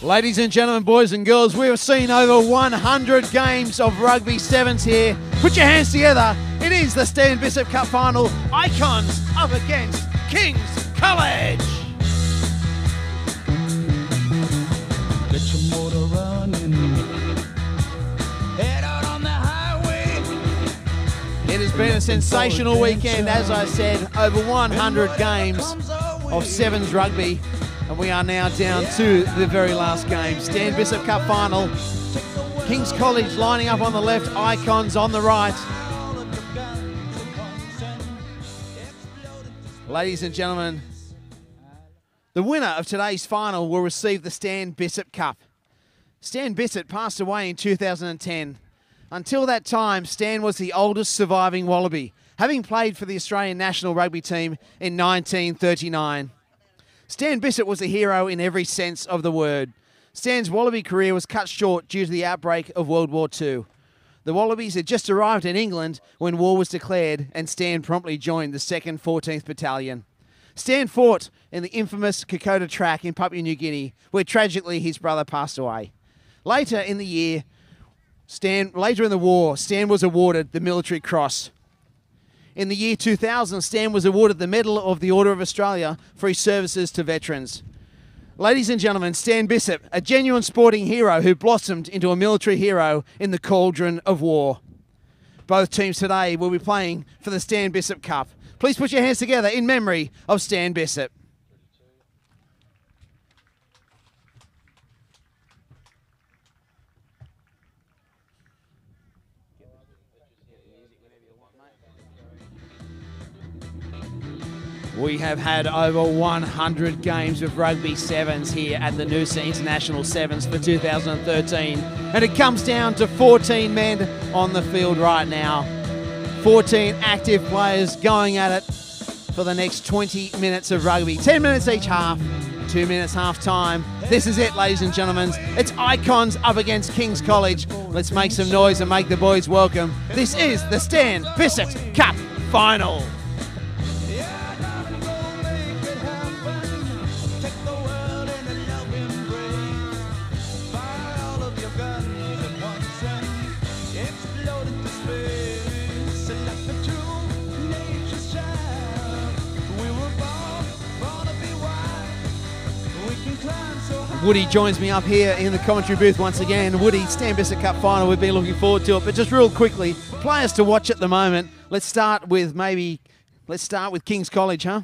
Ladies and gentlemen, boys and girls, we have seen over 100 games of Rugby 7's here. Put your hands together. It is the Stan Bisset Cup final. Iconz up against King's College. Get your motor running. Head out on the highway. It has been a sensational weekend, as I said. Over 100 games of 7's rugby. And we are now down to the very last game. Stan Bisset Cup final. King's College lining up on the left, Iconz on the right. Ladies and gentlemen, the winner of today's final will receive the Stan Bisset Cup. Stan Bisset passed away in 2010. Until that time, Stan was the oldest surviving Wallaby, having played for the Australian national rugby team in 1939. Stan Bisset was a hero in every sense of the word. Stan's Wallaby career was cut short due to the outbreak of World War II. The Wallabies had just arrived in England when war was declared, and Stan promptly joined the 2nd 14th Battalion. Stan fought in the infamous Kokoda track in Papua New Guinea, where tragically his brother passed away. Later in the war, Stan was awarded the Military Cross. In the year 2000, Stan was awarded the Medal of the Order of Australia for his services to veterans. Ladies and gentlemen, Stan Bisset, a genuine sporting hero who blossomed into a military hero in the cauldron of war. Both teams today will be playing for the Stan Bisset Cup. Please put your hands together in memory of Stan Bisset. We have had over 100 games of Rugby 7's here at the Noosa International 7's for 2013. And it comes down to 14 men on the field right now. 14 active players going at it for the next 20 minutes of rugby. 10 minutes each half, 2 minutes half time. This is it, ladies and gentlemen. It's Iconz up against King's College. Let's make some noise and make the boys welcome. This is the Stan Bisset Cup final. Woody joins me up here in the commentary booth once again. Woody, Stan Bisset Cup final, we've been looking forward to it. But just real quickly, players to watch at the moment. Let's start with King's College, huh?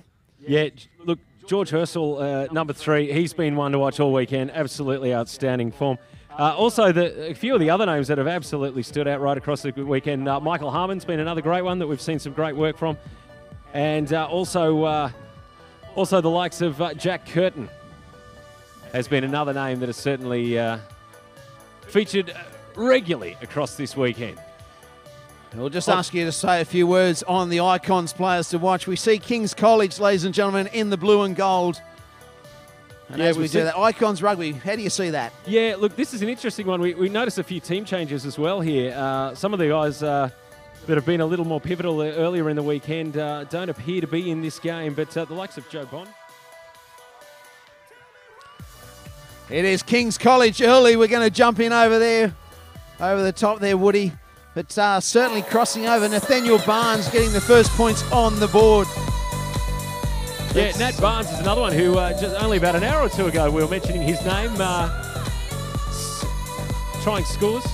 Yeah, look, George Herschel, number 3, he's been one to watch all weekend. Absolutely outstanding form. Also, a few of the other names that have absolutely stood out right across the weekend. Michael Harmon's been another great one that we've seen some great work from. And also the likes of Jack Curtin has been another name that has certainly featured regularly across this weekend. We'll just ask you to say a few words on the Iconz players to watch. We see King's College, ladies and gentlemen, in the blue and gold. And as we do that, Iconz rugby, how do you see that? Yeah, look, this is an interesting one. We noticed a few team changes as well here. Some of the guys that have been a little more pivotal earlier in the weekend don't appear to be in this game, but the likes of Joe Bond. It is King's College early. We're going to jump in over there, over the top there, Woody. But certainly crossing over, Nathaniel Barnes getting the first points on the board. Yeah, Nat Barnes is another one who just only about an hour or two ago we were mentioning his name, trying scores.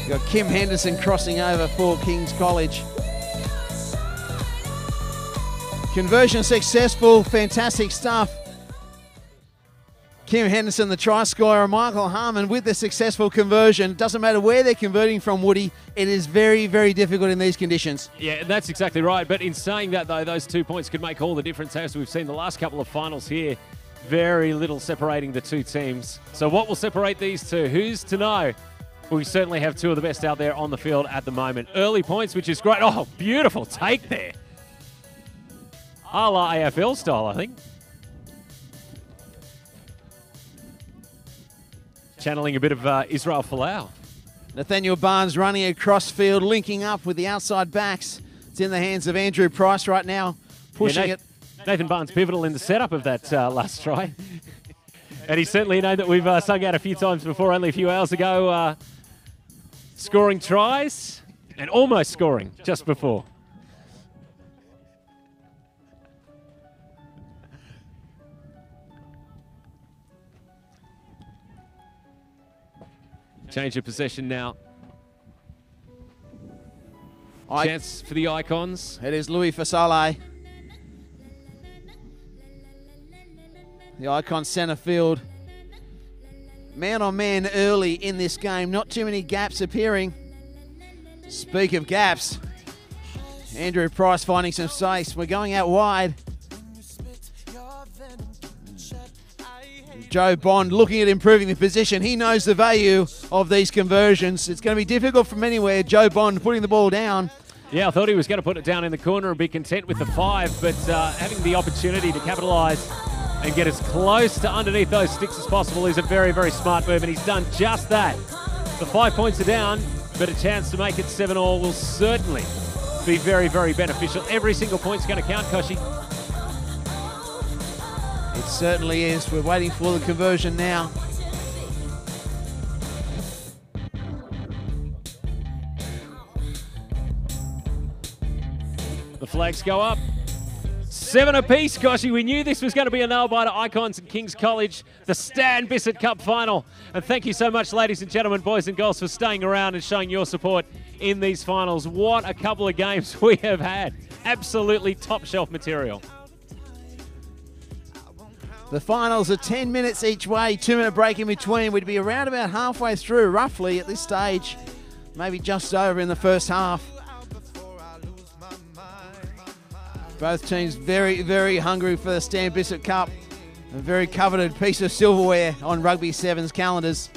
You've got Kim Henderson crossing over for King's College. Conversion successful, fantastic stuff. Kim Henderson, the try scorer, Michael Harmon with the successful conversion. Doesn't matter where they're converting from, Woody. It is very, very difficult in these conditions. Yeah, that's exactly right. But in saying that, though, those 2 points could make all the difference, as we've seen the last couple of finals here. Very little separating the two teams. So what will separate these two? Who's to know? We certainly have two of the best out there on the field at the moment. Early points, which is great. Oh, beautiful take there. A la AFL style, I think. Channeling a bit of Israel Folau. Nathaniel Barnes running across field, linking up with the outside backs. It's in the hands of Andrew Price right now, pushing it. Nathan Barnes pivotal in the setup of that last try. And he's certainly a name that we've sung out a few times before, only a few hours ago. Scoring tries and almost scoring just before. Change of possession now. Chance for the Iconz. It is Louis Fasale. The Iconz centre field. Man on man early in this game. Not too many gaps appearing. Speak of gaps. Andrew Price finding some space. We're going out wide. Joe Bond looking at improving the position. He knows the value of these conversions. It's going to be difficult from anywhere. Joe Bond putting the ball down. Yeah, I thought he was going to put it down in the corner and be content with the 5, but having the opportunity to capitalise and get as close to underneath those sticks as possible is a very, very smart move, and he's done just that. The 5 points are down, but a chance to make it 7-all will certainly be very, very beneficial. Every single point's going to count, Koshi. It certainly is. We're waiting for the conversion now. The flags go up. 7 apiece, Koshi. We knew this was going to be a nail-biter. Iconz and King's College, the Stan Bisset Cup final. And thank you so much, ladies and gentlemen, boys and girls, for staying around and showing your support in these finals. What a couple of games we have had. Absolutely top-shelf material. The finals are 10 minutes each way, 2-minute break in between. We'd be around about halfway through, roughly, at this stage. Maybe just over in the first half. Both teams very, very hungry for the Stan Bisset Cup. A very coveted piece of silverware on Rugby 7's calendars.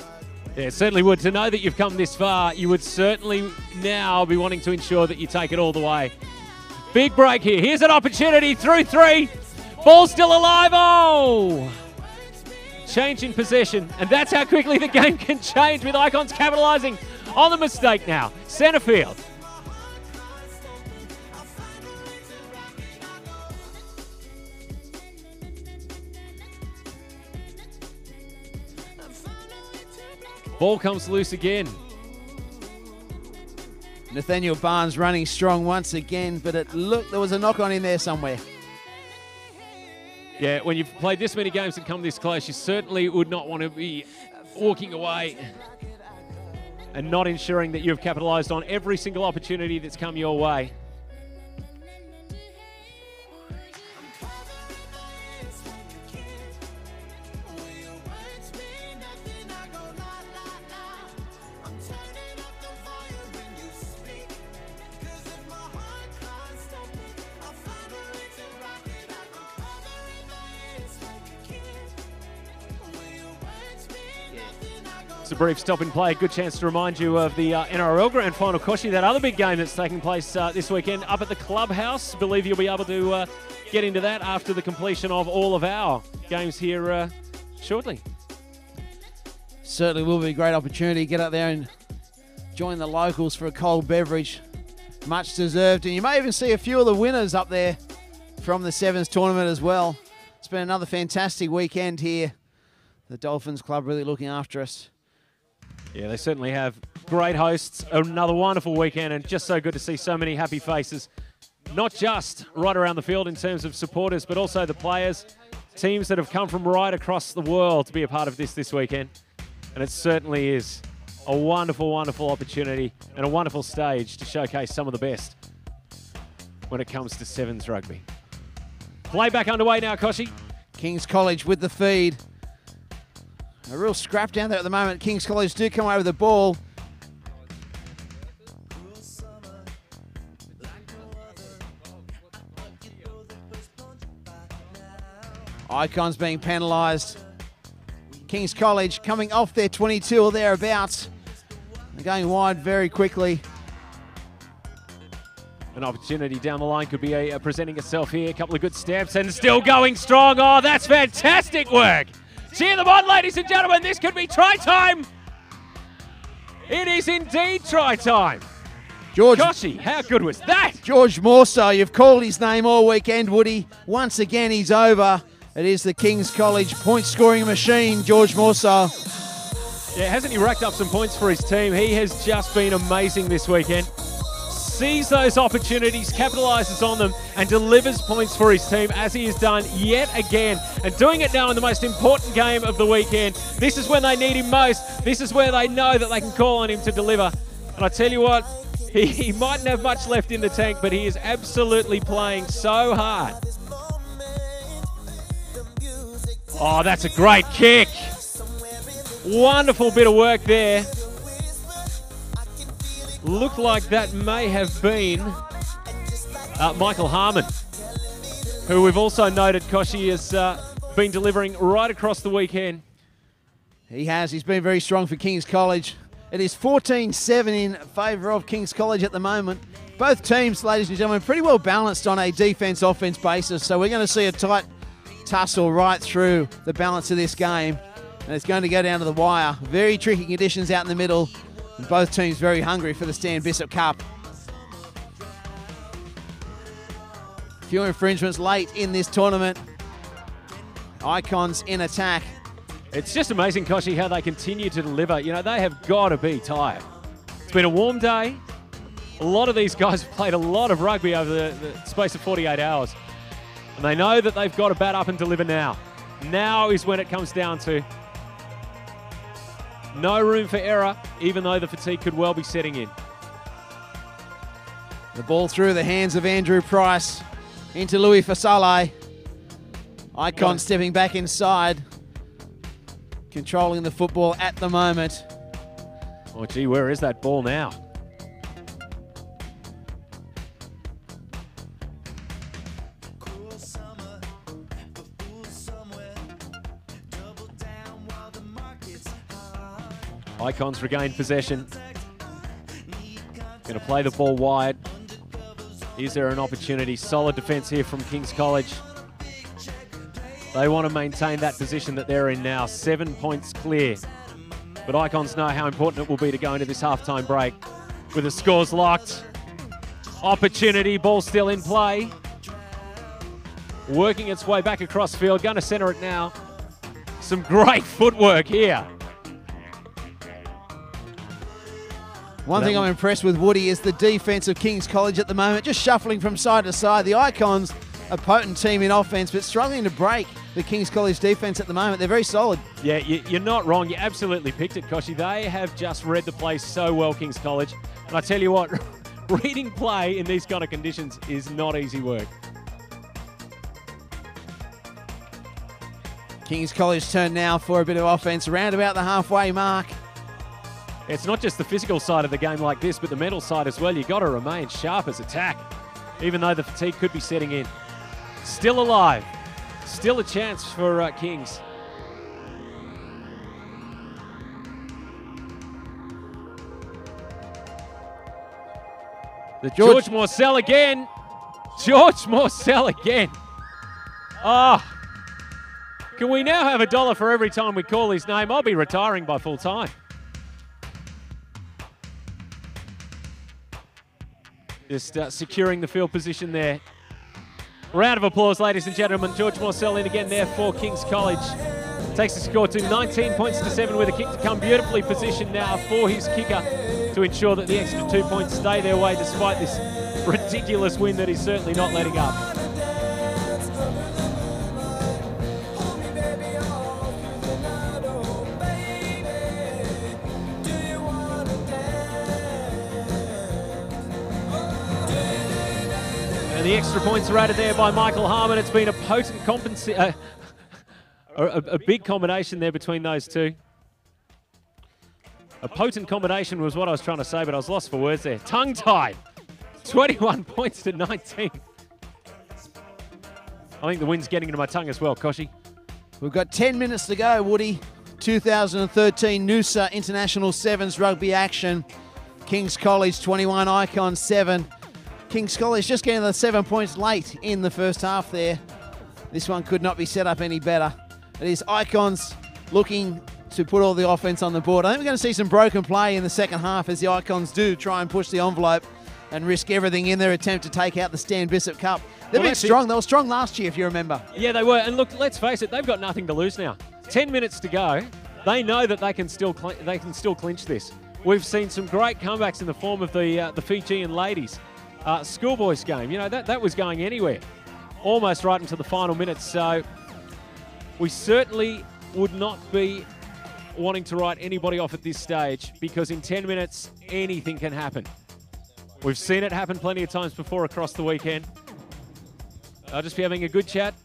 Yeah, it certainly would. To know that you've come this far, you would certainly now be wanting to ensure that you take it all the way. Big break here. Here's an opportunity through 3. Ball still alive. Oh! Change in possession. And that's how quickly the game can change with Iconz capitalising on the mistake now. Centre field. Ball comes loose again. Nathaniel Barnes running strong once again, but it looked there was a knock on in there somewhere. Yeah, when you've played this many games and come this close, you certainly would not want to be walking away and not ensuring that you've capitalised on every single opportunity that's come your way. It's a brief stop in play. Good chance to remind you of the NRL Grand Final, Koshi, that other big game that's taking place this weekend up at the Clubhouse. Believe you'll be able to get into that after the completion of all of our games here shortly. Certainly will be a great opportunity. Get up there and join the locals for a cold beverage. Much deserved. And you may even see a few of the winners up there from the 7's tournament as well. It's been another fantastic weekend here. The Dolphins Club really looking after us. Yeah, they certainly have. Great hosts, another wonderful weekend, and just so good to see so many happy faces. Not just right around the field in terms of supporters, but also the players, teams that have come from right across the world to be a part of this weekend. And it certainly is a wonderful, wonderful opportunity and a wonderful stage to showcase some of the best when it comes to 7's rugby. Play back underway now, Koshi. King's College with the feed. A real scrap down there at the moment. King's College do come away with the ball. Iconz being penalised. King's College coming off their 22 or thereabouts. They're going wide very quickly. An opportunity down the line could be presenting itself here. A couple of good steps and still going strong. Oh, that's fantastic work. Cheer them on, ladies and gentlemen. This could be try time. It is indeed try time. George, Koshy, how good was that? George Moosa, you've called his name all weekend, Woody. Once again, he's over. It is the King's College point-scoring machine, George Moosa. Yeah, hasn't he racked up some points for his team? He has just been amazing this weekend. Sees those opportunities, capitalises on them, and delivers points for his team, as he has done yet again. And doing it now in the most important game of the weekend. This is when they need him most. This is where they know that they can call on him to deliver. And I tell you what, he mightn't have much left in the tank, but he is absolutely playing so hard. Oh, that's a great kick. Wonderful bit of work there. Looked like that may have been Michael Harmon, who we've also noted, Koshy, has been delivering right across the weekend. He has. He's been very strong for King's College. It is 14-7 in favour of King's College at the moment. Both teams, ladies and gentlemen, pretty well balanced on a defence-offence basis, so we're going to see a tight tussle right through the balance of this game, and it's going to go down to the wire. Very tricky conditions out in the middle. And both teams very hungry for the Stan Bisset Cup. Few infringements late in this tournament. Iconz in attack. It's just amazing, Koshy, how they continue to deliver. You know, they have got to be tired. It's been a warm day. A lot of these guys have played a lot of rugby over the space of 48 hours. And they know that they've got to bat up and deliver now. Now is when it comes down to. No room for error, even though the fatigue could well be setting in. The ball through the hands of Andrew Price into Louis Fasale. Iconz stepping back inside, controlling the football at the moment. Oh, gee, where is that ball now? Iconz regained possession. Going to play the ball wide. Is there an opportunity? Solid defence here from King's College. They want to maintain that position that they're in now. 7 points clear. But Iconz know how important it will be to go into this halftime break. With the scores locked. Opportunity, ball still in play. Working its way back across field. Going to centre it now. Some great footwork here. One thing I'm impressed with, Woody, is the defence of King's College at the moment, just shuffling from side to side. The Iconz, a potent team in offence, but struggling to break the King's College defence at the moment. They're very solid. Yeah, you're not wrong. You absolutely picked it, Koshy. They have just read the play so well, King's College. And I tell you what, reading play in these kind of conditions is not easy work. King's College turn now for a bit of offence around about the halfway mark. It's not just the physical side of the game like this, but the mental side as well. You've got to remain sharp as attack, even though the fatigue could be setting in. Still alive. Still a chance for Kings. The George Morsell again. George Morsell again. Oh. Can we now have $1 for every time we call his name? I'll be retiring by full time. Just securing the field position there. Round of applause, ladies and gentlemen. George Morsell in again there for King's College. Takes the score to 19 points to 7 with a kick to come. Beautifully positioned now for his kicker to ensure that the extra 2 points stay their way despite this ridiculous win that he's certainly not letting up. And the extra points are added there by Michael Harmon. It's been a potent a big combination there between those two. A potent combination was what I was trying to say, but I was lost for words there. Tongue-tied. 21 points to 19. I think the wind's getting into my tongue as well, Koshy. We've got 10 minutes to go, Woody. 2013 Noosa International 7's rugby action. King's College 21, Iconz 7. King's College just getting the 7 points late in the first half there. This one could not be set up any better. It is Iconz looking to put all the offense on the board. I think we're going to see some broken play in the second half as the Iconz do try and push the envelope. and risk everything in their attempt to take out the Stan Bisset Cup. They've Well, been strong. They were strong last year, if you remember. Yeah, they were. And look, let's face it, they've got nothing to lose now. 10 minutes to go. They know that they can still clinch this. We've seen some great comebacks in the form of the Fijian ladies. Schoolboys game, you know, that was going anywhere. Almost right into the final minutes. So we certainly would not be wanting to write anybody off at this stage, because in 10 minutes, anything can happen. We've seen it happen plenty of times before across the weekend. I'll just be having a good chat,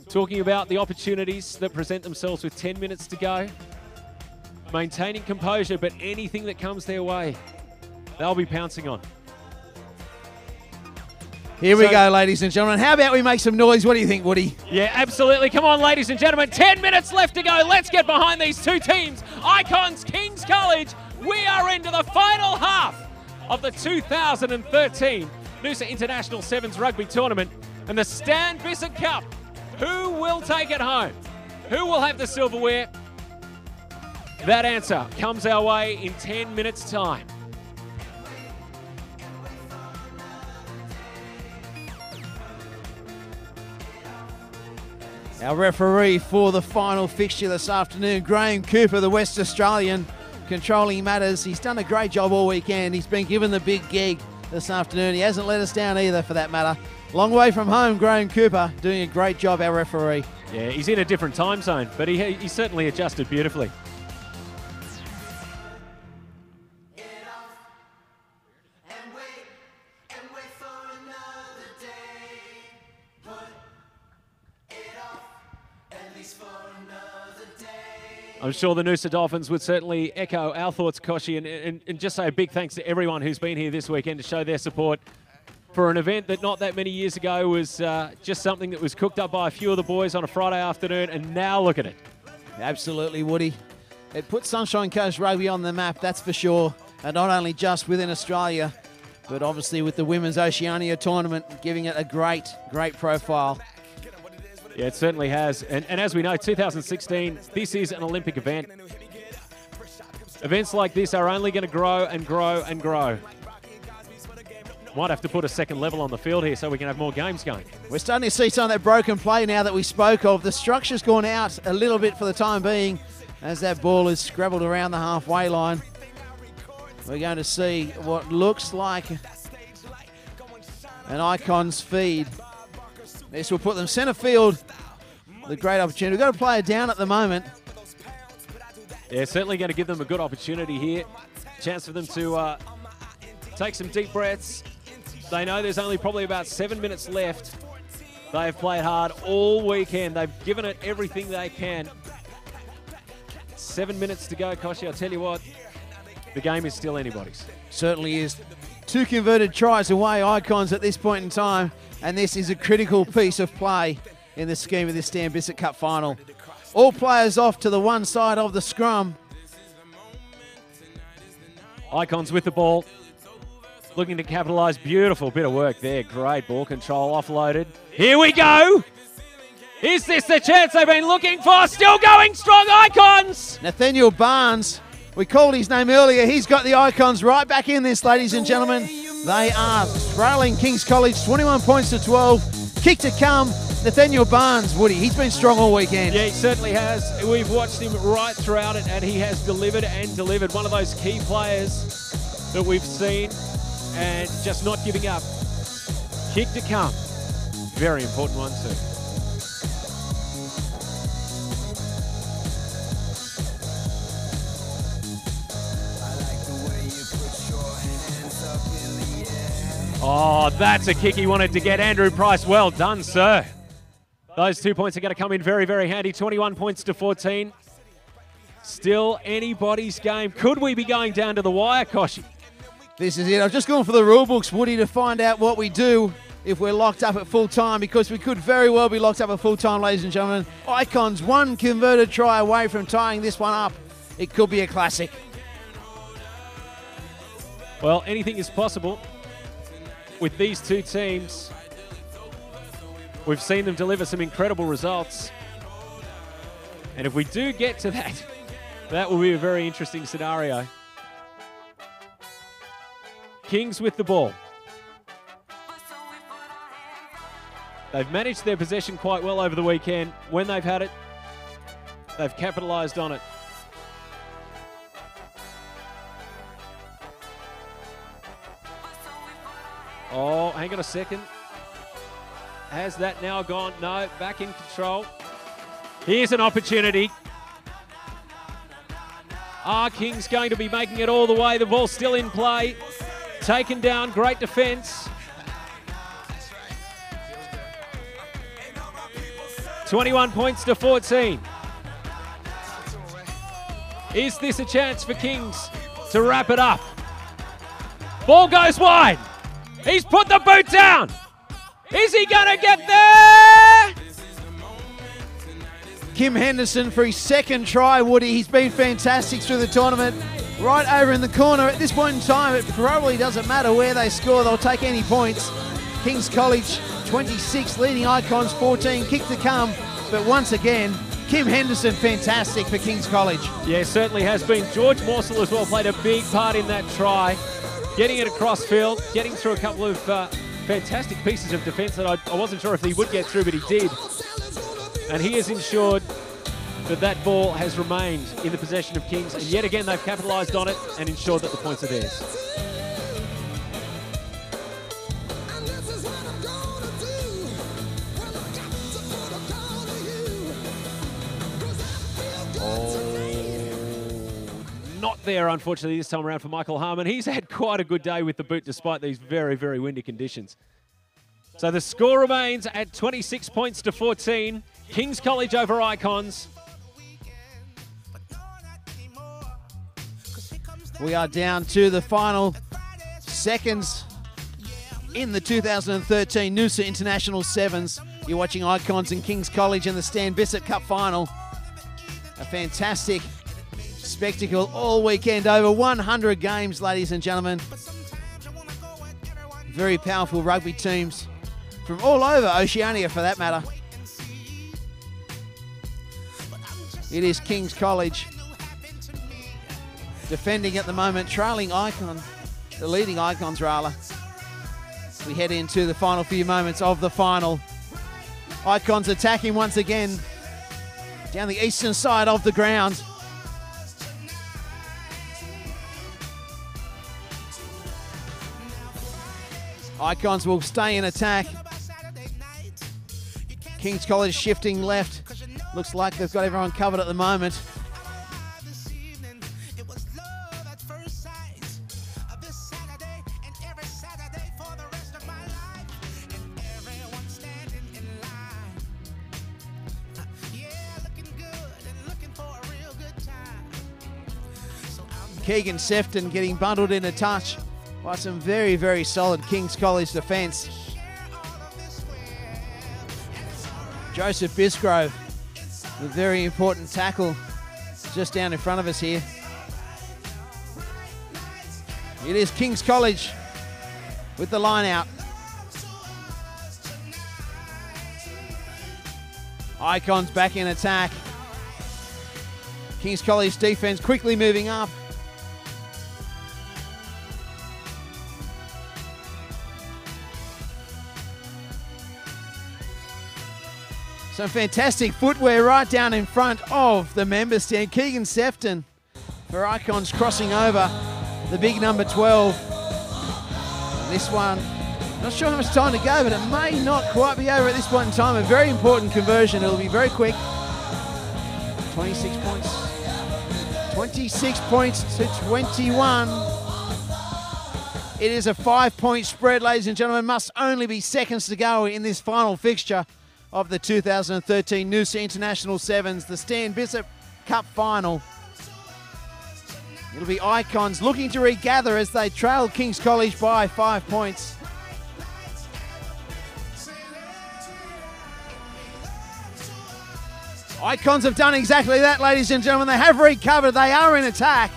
talking about the opportunities that present themselves with 10 minutes to go, maintaining composure, but anything that comes their way, they'll be pouncing on. Here we go, ladies and gentlemen. How about we make some noise? What do you think, Woody? Yeah, absolutely. Come on, ladies and gentlemen. 10 minutes left to go. Let's get behind these two teams. Iconz, King's College. We are into the final half of the 2013 Noosa International 7's Rugby Tournament and the Stan Bisset Cup. Who will take it home? Who will have the silverware? That answer comes our way in 10 minutes' time. Our referee for the final fixture this afternoon, Graham Cooper, the West Australian, controlling matters. He's done a great job all weekend. He's been given the big gig this afternoon. He hasn't let us down either, for that matter. Long way from home, Graham Cooper, doing a great job, our referee. Yeah, he's in a different time zone, but he certainly adjusted beautifully. I'm sure the Noosa Dolphins would certainly echo our thoughts, Koshi, and just say a big thanks to everyone who's been here this weekend to show their support for an event that not that many years ago was just something that was cooked up by a few of the boys on a Friday afternoon, and now look at it. Absolutely, Woody. It put Sunshine Coast Rugby on the map, that's for sure, and not only just within Australia, but obviously with the Women's Oceania tournament, giving it a great profile. Yeah, it certainly has. And as we know, 2016, this is an Olympic event. Events like this are only going to grow and grow and grow. Might have to put a second level on the field here so we can have more games going. We're starting to see some of that broken play now that we spoke of. The structure's gone out a little bit for the time being as that ball is scrabbled around the halfway line. We're going to see what looks like an Iconz feed. This will put them centre field. The great opportunity. We've got a player down at the moment. Yeah, certainly going to give them a good opportunity here. Chance for them to take some deep breaths. They know there's only probably about 7 minutes left. They have played hard all weekend. They've given it everything they can. 7 minutes to go, Koshi. I'll tell you what, the game is still anybody's. Certainly is. 2 converted tries away, Iconz at this point in time. And this is a critical piece of play in the scheme of this Stan Bisset Cup final. All players off to the one side of the scrum. Iconz with the ball, looking to capitalise. Beautiful bit of work there. Great ball control, offloaded. Here we go. Is this the chance they've been looking for? Still going strong, Iconz. Nathaniel Barnes, we called his name earlier. He's got the Iconz right back in this, ladies and gentlemen. They are trailing King's College 21 points to 12. Kick to come. Nathaniel Barnes, Woody, he's been strong all weekend. Yeah, he certainly has. We've watched him right throughout it, and he has delivered and delivered. One of those key players that we've seen, and just not giving up. Kick to come. Very important one too. Oh, that's a kick he wanted to get. Andrew Price, well done, sir. Those 2 points are going to come in very, very handy. 21 points to 14. Still anybody's game. Could we be going down to the wire, Koshi? This is it. I've just gone for the rule books, Woody, to find out what we do if we're locked up at full time, because we could very well be locked up at full time, ladies and gentlemen. Iconz, 1 converted try away from tying this one up. It could be a classic. Well, anything is possible with these two teams. We've seen them deliver some incredible results. And if we do get to that, that will be a very interesting scenario. Kings with the ball. They've managed their possession quite well over the weekend. When they've had it, they've capitalised on it. Oh, hang on a second. Has that now gone? No, back in control. Here's an opportunity. Kings going to be making it all the way. The ball's still in play. Taken down, great defence. 21 points to 14. Is this a chance for Kings to wrap it up? Ball goes wide. He's put the boot down. Is he going to get there? Kim Henderson for his second try, Woody. He's been fantastic through the tournament. Right over in the corner. At this point in time, it probably doesn't matter where they score. They'll take any points. Kings College 26, leading Iconz 14. Kick to come. But once again, Kim Henderson, fantastic for Kings College. Yeah, certainly has been. George Morsel as well played a big part in that try. Getting it across field, getting through a couple of fantastic pieces of defence that I wasn't sure if he would get through, but he did. And he has ensured that that ball has remained in the possession of Kings. And yet again, they've capitalised on it and ensured that the points are theirs. Not there, unfortunately, this time around for Michael Harmon. He's had quite a good day with the boot despite these very, very windy conditions. So the score remains at 26 points to 14. Kings College over Iconz. We are down to the final seconds in the 2013 Noosa International 7's. You're watching Iconz and Kings College in the Stan Bisset Cup final. A fantastic spectacle all weekend. Over 100 games, ladies and gentlemen. Very powerful rugby teams from all over Oceania, for that matter. It is Kings College defending at the moment, trailing Iconz, the leading Iconz rather. We head into the final few moments of the final. Iconz attacking once again down the eastern side of the ground. Iconz will stay in attack. Kings College shifting left. Looks like they've got everyone covered at the moment. Keegan Sefton getting bundled into touch by some very, very solid Kings College defence. Joseph Bisgrove, a very important tackle just down in front of us here. It is Kings College with the line out. Iconz back in attack. Kings College defence quickly moving up. Some fantastic footwear right down in front of the member stand. Keegan Sefton for Iconz crossing over the big number 12. And this one, not sure how much time to go, but it may not quite be over at this point in time. A very important conversion. It'll be very quick. 26 points. 26 points to 21. It is a 5-point spread, ladies and gentlemen. Must only be seconds to go in this final fixture of the 2013 Noosa International 7's, the Stan Bisset Cup final. It'll be Iconz looking to regather as they trail Kings College by 5 points. Iconz have done exactly that, ladies and gentlemen. They have recovered. They are in attack.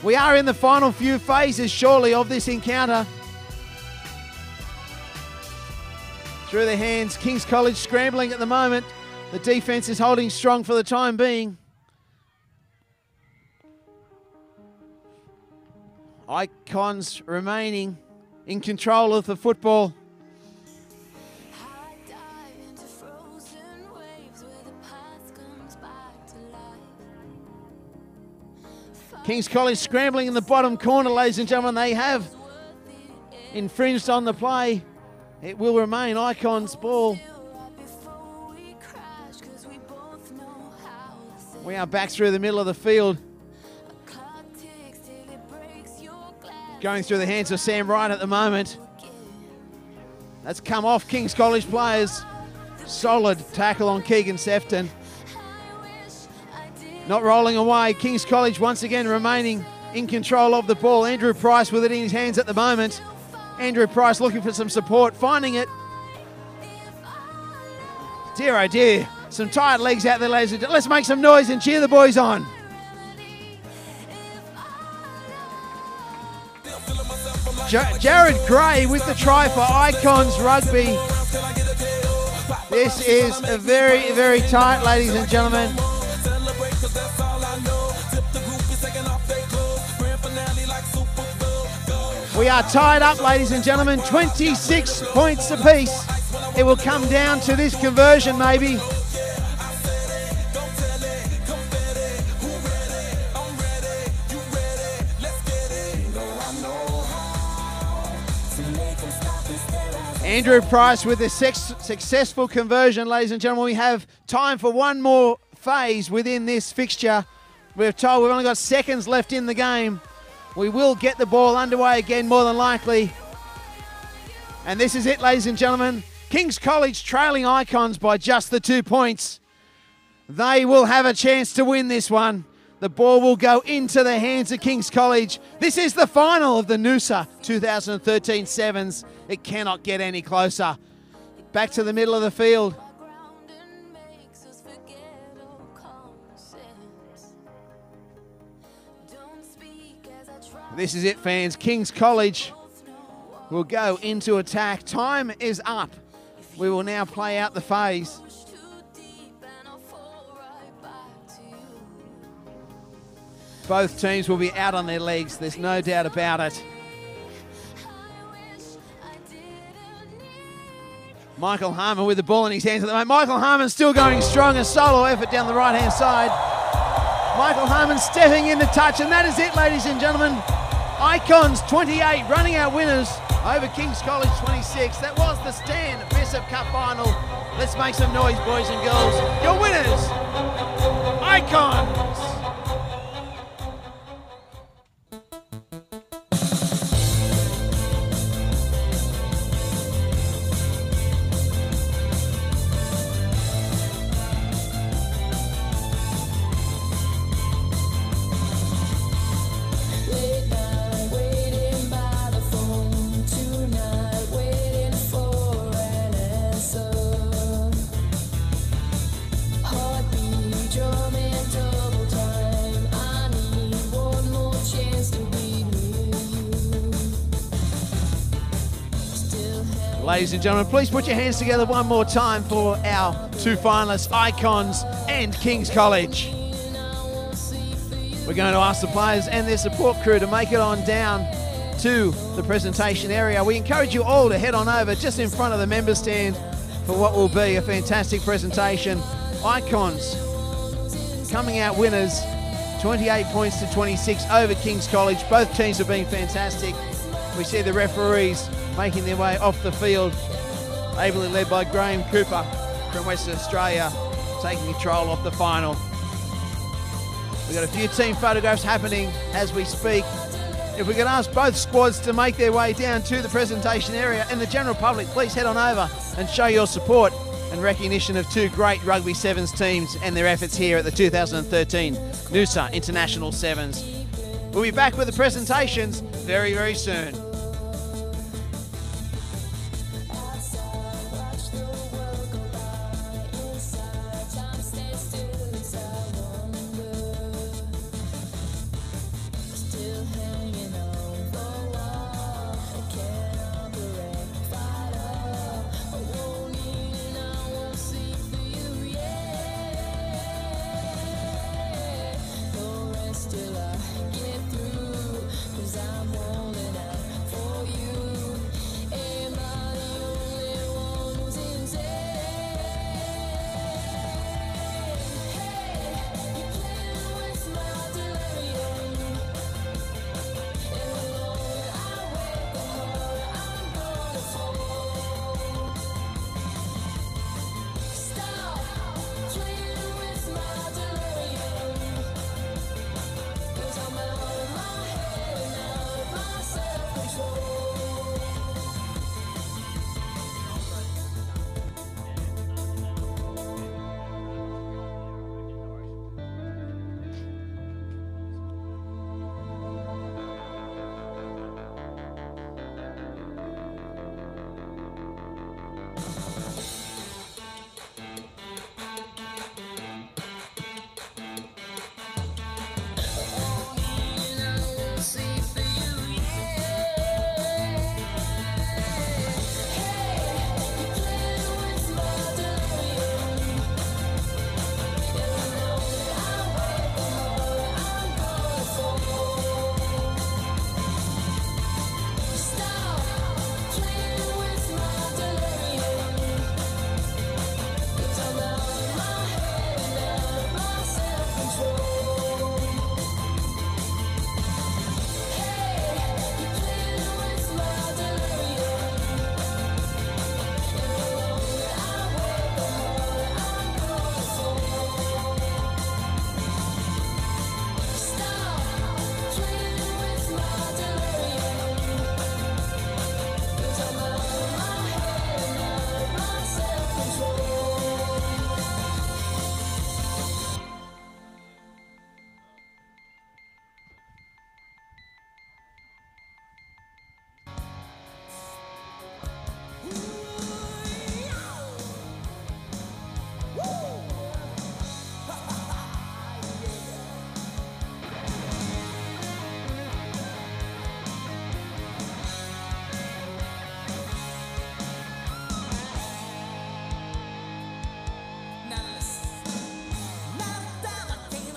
We are in the final few phases, surely, of this encounter. Through the hands, Kings College scrambling at the moment. The defence is holding strong for the time being. Iconz remaining in control of the football. King's College scrambling in the bottom corner, ladies and gentlemen. They have infringed on the play. It will remain Iconz ball. We are back through the middle of the field. Going through the hands of Sam Wright at the moment. That's come off King's College players. Solid tackle on Keegan Sefton. Not rolling away. King's College once again remaining in control of the ball. Andrew Price with it in his hands at the moment. Andrew Price looking for some support, finding it. Dear oh dear, some tired legs out there, ladies and gentlemen. Let's make some noise and cheer the boys on. Jared Gray with the try for Iconz Rugby. This is a very, very tight, ladies and gentlemen. We are tied up, ladies and gentlemen, 26 points apiece. It will come down to this conversion, maybe. Andrew Price with a successful conversion, ladies and gentlemen. We have time for one more phase within this fixture. We're told we've only got seconds left in the game. We will get the ball underway again, more than likely. And this is it, ladies and gentlemen. King's College trailing Iconz by just the 2 points. They will have a chance to win this one. The ball will go into the hands of King's College. This is the final of the Noosa 2013 Sevens. It cannot get any closer. Back to the middle of the field. This is it, fans. King's College will go into attack. Time is up. We will now play out the phase. Both teams will be out on their legs. There's no doubt about it. Michael Harmon with the ball in his hands at the moment. Michael Harmon still going strong. A solo effort down the right-hand side. Michael Harmon stepping into touch, and that is it, ladies and gentlemen. Iconz 28 running our winners over King's College 26. That was the Stan Bisset Cup final. Let's make some noise, boys and girls. Your winners, Iconz. Ladies and gentlemen, please put your hands together one more time for our two finalists, Iconz and King's College. We're going to ask the players and their support crew to make it on down to the presentation area. We encourage you all to head on over just in front of the member stand for what will be a fantastic presentation. Iconz coming out winners, 28 points to 26 over King's College. Both teams have been fantastic. We see the referees making their way off the field, ably led by Graham Cooper from Western Australia, taking control of the final. We've got a few team photographs happening as we speak. If we could ask both squads to make their way down to the presentation area, and the general public, please head on over and show your support and recognition of two great Rugby Sevens teams and their efforts here at the 2013 Noosa International Sevens. We'll be back with the presentations very, very soon. Till I get through, 'cause I'm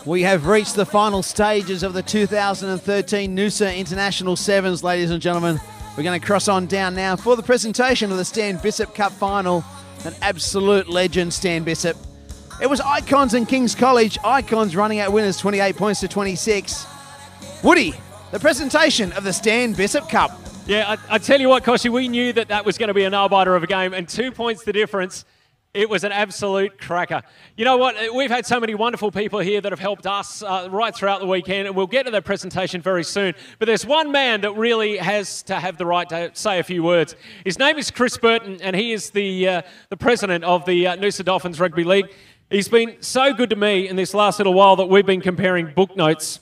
We have reached the final stages of the 2013 Noosa International Sevens, ladies and gentlemen. We're going to cross on down now for the presentation of the Stan Bisset Cup final. An absolute legend, Stan Bisset. It was Iconz and King's College. Iconz running out winners 28 points to 26. Woody, the presentation of the Stan Bisset Cup. Yeah, I tell you what, Koshy, we knew that that was going to be a nail-biter of a game, and 2 points the difference. It was an absolute cracker. You know what? We've had so many wonderful people here that have helped us right throughout the weekend, and we'll get to their presentation very soon. But there's one man that really has to have the right to say a few words. His name is Chris Burton, and he is the president of the Noosa Dolphins Rugby League. He's been so good to me in this last little while that we've been comparing book notes,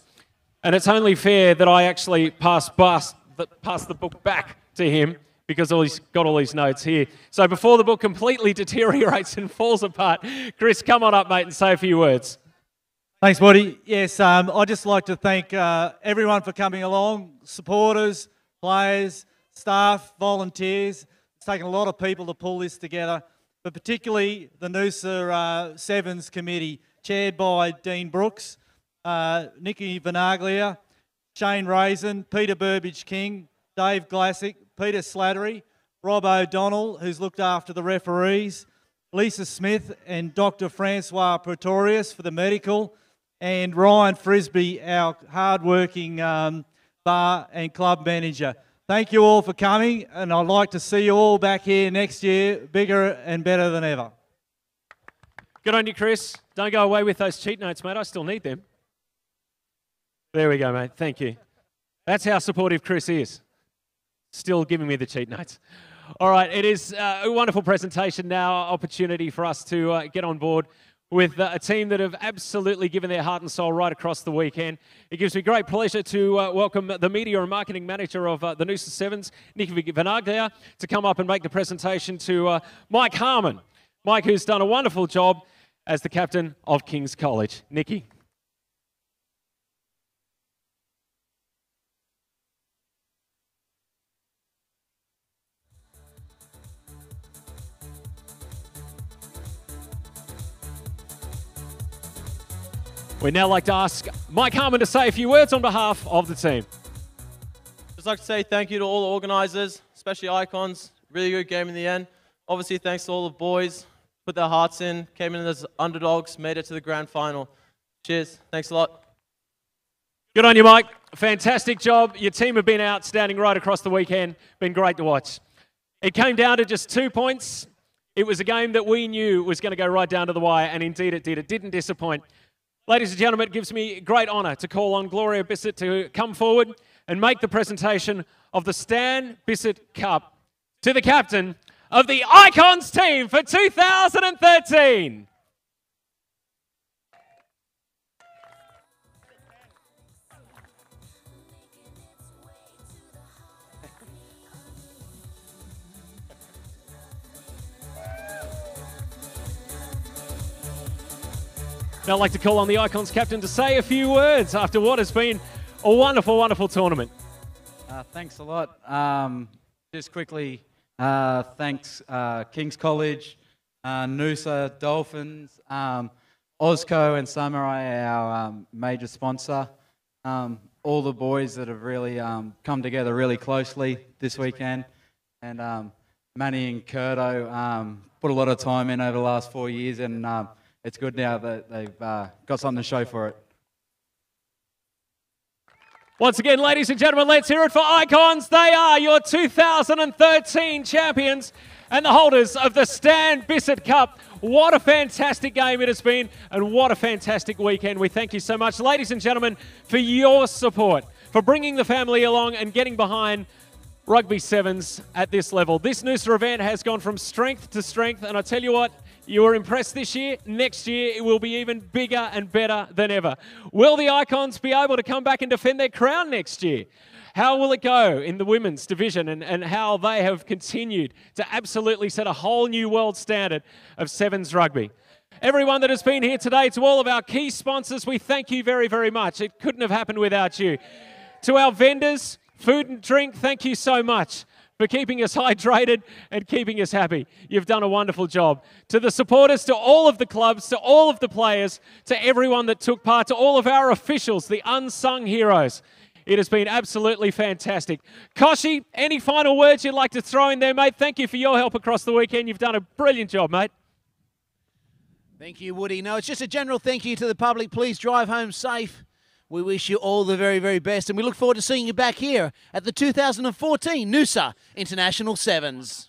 and it's only fair that I actually pass the book back to him, because he's got all these notes here. So before the book completely deteriorates and falls apart, Chris, come on up, mate, and say a few words. Thanks, Woody. Yes, I'd just like to thank everyone for coming along, supporters, players, staff, volunteers. It's taken a lot of people to pull this together, but particularly the Noosa 7's committee, chaired by Dean Brooks, Nicky Vinaglia, Shane Raisin, Peter Burbage-King, Dave Glassick, Peter Slattery, Rob O'Donnell, who's looked after the referees, Lisa Smith and Dr. Francois Pretorius for the medical, and Ryan Frisbee, our hard-working bar and club manager. Thank you all for coming, and I'd like to see you all back here next year, bigger and better than ever. Good on you, Chris. Don't go away with those cheat notes, mate. I still need them. There we go, mate. Thank you. That's how supportive Chris is. Still giving me the cheat notes. All right, it is a wonderful presentation now, opportunity for us to get on board with a team that have absolutely given their heart and soul right across the weekend. It gives me great pleasure to welcome the media and marketing manager of the Noosa Sevens, Nicky Vinaglia, to come up and make the presentation to Mike Harmon. Mike, who's done a wonderful job as the captain of King's College. Nicky. We'd now like to ask Mike Harmon to say a few words on behalf of the team. Just like to say thank you to all the organisers, especially Iconz. Really good game in the end. Obviously, thanks to all the boys, put their hearts in, came in as underdogs, made it to the grand final. Cheers. Thanks a lot. Good on you, Mike. Fantastic job. Your team have been outstanding right across the weekend. Been great to watch. It came down to just 2 points. It was a game that we knew was going to go right down to the wire, and indeed it did. It didn't disappoint. Ladies and gentlemen, it gives me great honour to call on Gloria Bisset to come forward and make the presentation of the Stan Bisset Cup to the captain of the Iconz team for 2013. Now I'd like to call on the Iconz captain to say a few words after what has been a wonderful, wonderful tournament. Thanks a lot. Just quickly, thanks King's College, Noosa Dolphins, Ozco and Samurai, our major sponsor. All the boys that have really come together really closely this weekend. And Manny and Curto put a lot of time in over the last 4 years, and it's good now that they've got something to show for it. Once again, ladies and gentlemen, let's hear it for Iconz. They are your 2013 champions and the holders of the Stan Bisset Cup. What a fantastic game it has been, and what a fantastic weekend. We thank you so much, ladies and gentlemen, for your support, for bringing the family along and getting behind Rugby Sevens at this level. This Noosa event has gone from strength to strength, and I tell you what, you were impressed this year. Next year, it will be even bigger and better than ever. Will the Iconz be able to come back and defend their crown next year? How will it go in the women's division, and how they have continued to absolutely set a whole new world standard of Sevens rugby? Everyone that has been here today, to all of our key sponsors, we thank you very, very much. It couldn't have happened without you. To our vendors, food and drink, thank you so much. for keeping us hydrated and keeping us happy. You've done a wonderful job. To the supporters, to all of the clubs, to all of the players, to everyone that took part, to all of our officials, the unsung heroes. It has been absolutely fantastic. Koshi, any final words you'd like to throw in there, mate? Thank you for your help across the weekend. You've done a brilliant job, mate. Thank you, Woody. No, it's just a general thank you to the public. Please drive home safe. We wish you all the very, very best, and we look forward to seeing you back here at the 2014 Noosa International 7's.